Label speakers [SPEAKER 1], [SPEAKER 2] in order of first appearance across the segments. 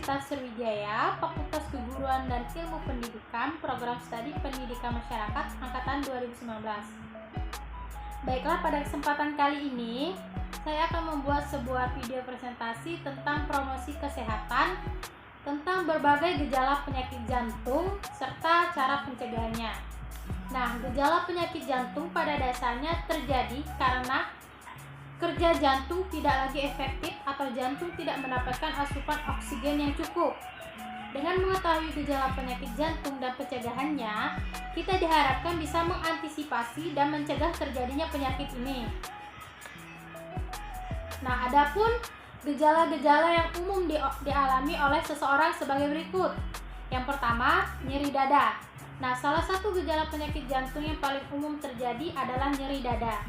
[SPEAKER 1] Universitas Sriwijaya, Fakultas Keguruan dan Ilmu Pendidikan, Program Studi Pendidikan Masyarakat Angkatan 2019. Baiklah, pada kesempatan kali ini saya akan membuat sebuah video presentasi tentang promosi kesehatan, tentang berbagai gejala penyakit jantung serta cara pencegahannya. Nah, gejala penyakit jantung pada dasarnya terjadi karena kerja jantung tidak lagi efektif atau jantung tidak mendapatkan asupan oksigen yang cukup. Dengan mengetahui gejala penyakit jantung dan pencegahannya, kita diharapkan bisa mengantisipasi dan mencegah terjadinya penyakit ini. Nah, adapun gejala-gejala yang umum dialami oleh seseorang sebagai berikut. Yang pertama, nyeri dada. Nah, salah satu gejala penyakit jantung yang paling umum terjadi adalah nyeri dada.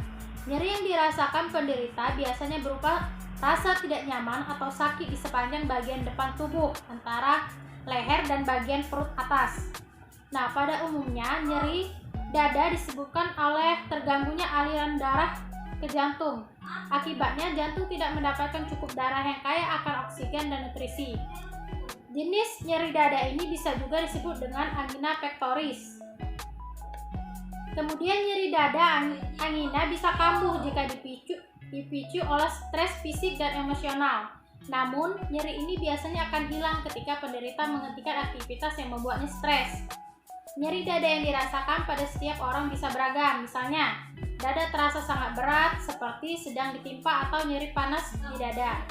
[SPEAKER 1] Nyeri yang dirasakan penderita biasanya berupa rasa tidak nyaman atau sakit di sepanjang bagian depan tubuh antara leher dan bagian perut atas. Nah, pada umumnya nyeri dada disebabkan oleh terganggunya aliran darah ke jantung. Akibatnya jantung tidak mendapatkan cukup darah yang kaya akan oksigen dan nutrisi. Jenis nyeri dada ini bisa juga disebut dengan angina pectoris. Kemudian nyeri dada angina bisa kambuh jika dipicu oleh stres fisik dan emosional. Namun, nyeri ini biasanya akan hilang ketika penderita menghentikan aktivitas yang membuatnya stres. Nyeri dada yang dirasakan pada setiap orang bisa beragam. Misalnya, dada terasa sangat berat seperti sedang ditimpa atau nyeri panas di dada.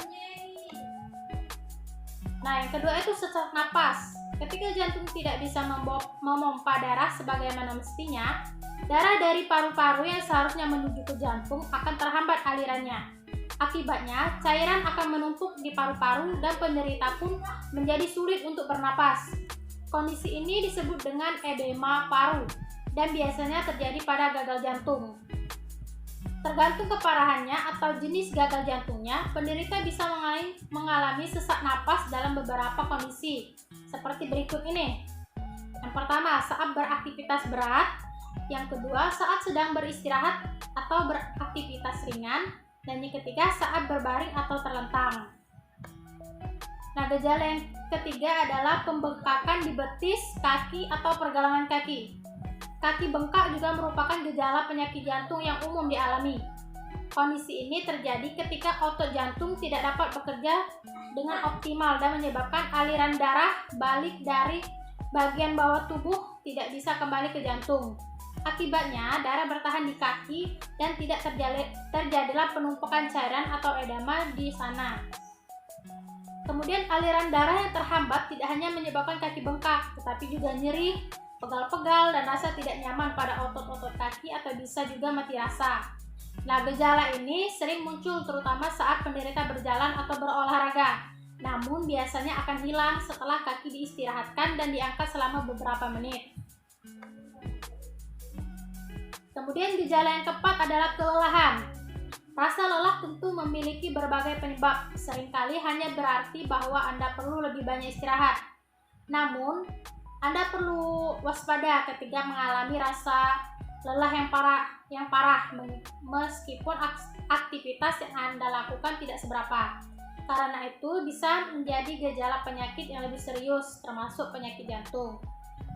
[SPEAKER 1] Nah, yang kedua itu sesak napas. Ketika jantung tidak bisa memompa darah sebagaimana mestinya, darah dari paru-paru yang seharusnya menuju ke jantung akan terhambat alirannya. Akibatnya, cairan akan menumpuk di paru-paru dan penderita pun menjadi sulit untuk bernapas. Kondisi ini disebut dengan edema paru dan biasanya terjadi pada gagal jantung. Tergantung keparahannya atau jenis gagal jantungnya, penderita bisa mengalami sesak napas dalam beberapa kondisi, seperti berikut ini. Yang pertama, saat beraktivitas berat. Yang kedua, saat sedang beristirahat atau beraktivitas ringan. Dan yang ketiga, saat berbaring atau terlentang. Nah, gejala yang ketiga adalah pembengkakan di betis, kaki, atau pergelangan kaki. Kaki bengkak juga merupakan gejala penyakit jantung yang umum dialami. Kondisi ini terjadi ketika otot jantung tidak dapat bekerja dengan optimal dan menyebabkan aliran darah balik dari bagian bawah tubuh tidak bisa kembali ke jantung. Akibatnya, darah bertahan di kaki dan tidak terjadilah penumpukan cairan atau edema di sana. Kemudian, aliran darah yang terhambat tidak hanya menyebabkan kaki bengkak, tetapi juga nyeri, pegal-pegal, dan rasa tidak nyaman pada otot-otot kaki atau bisa juga mati rasa. Nah, gejala ini sering muncul terutama saat penderita berjalan atau berolahraga. Namun, biasanya akan hilang setelah kaki diistirahatkan dan diangkat selama beberapa menit. Kemudian gejala yang keempat adalah kelelahan. Rasa lelah tentu memiliki berbagai penyebab. Seringkali hanya berarti bahwa Anda perlu lebih banyak istirahat. Namun, Anda perlu waspada ketika mengalami rasa lelah yang parah meskipun aktivitas yang Anda lakukan tidak seberapa. Karena itu bisa menjadi gejala penyakit yang lebih serius, termasuk penyakit jantung.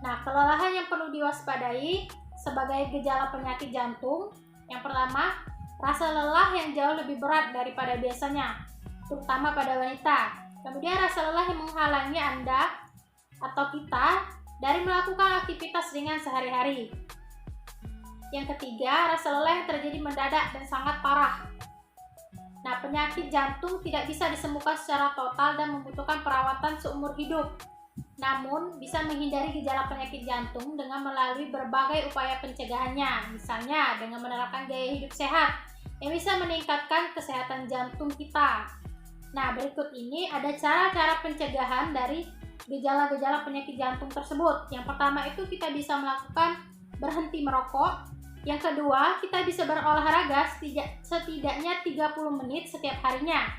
[SPEAKER 1] Nah, kelelahan yang perlu diwaspadai sebagai gejala penyakit jantung. Yang pertama, rasa lelah yang jauh lebih berat daripada biasanya, terutama pada wanita. Kemudian rasa lelah yang menghalangi Anda atau kita dari melakukan aktivitas ringan sehari-hari. Yang ketiga, rasa lelah yang terjadi mendadak dan sangat parah. Nah, penyakit jantung tidak bisa disembuhkan secara total dan membutuhkan perawatan seumur hidup. Namun, bisa menghindari gejala penyakit jantung dengan melalui berbagai upaya pencegahannya. Misalnya, dengan menerapkan gaya hidup sehat yang bisa meningkatkan kesehatan jantung kita. Nah, berikut ini ada cara-cara pencegahan dari gejala-gejala penyakit jantung tersebut. Yang pertama itu kita bisa melakukan berhenti merokok. Yang kedua, kita bisa berolahraga setidaknya 30 menit setiap harinya.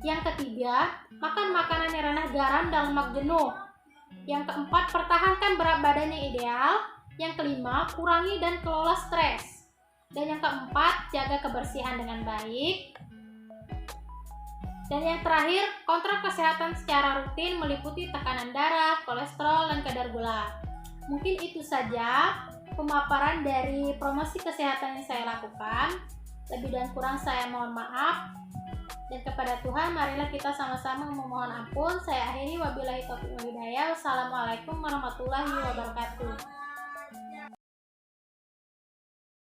[SPEAKER 1] Yang ketiga, makan makanan yang rendah garam dan lemak jenuh. Yang keempat, pertahankan berat badan yang ideal. Yang kelima, kurangi dan kelola stres. Dan yang keempat, jaga kebersihan dengan baik. Dan yang terakhir, kontrol kesehatan secara rutin meliputi tekanan darah, kolesterol, dan kadar gula. Mungkin itu saja pemaparan dari promosi kesehatan yang saya lakukan. Lebih dan kurang saya mohon maaf. Dan kepada Tuhan, marilah kita sama-sama memohon ampun. Saya akhiri, wabillahi taufiq wal hidayah. Wassalamualaikum warahmatullahi wabarakatuh.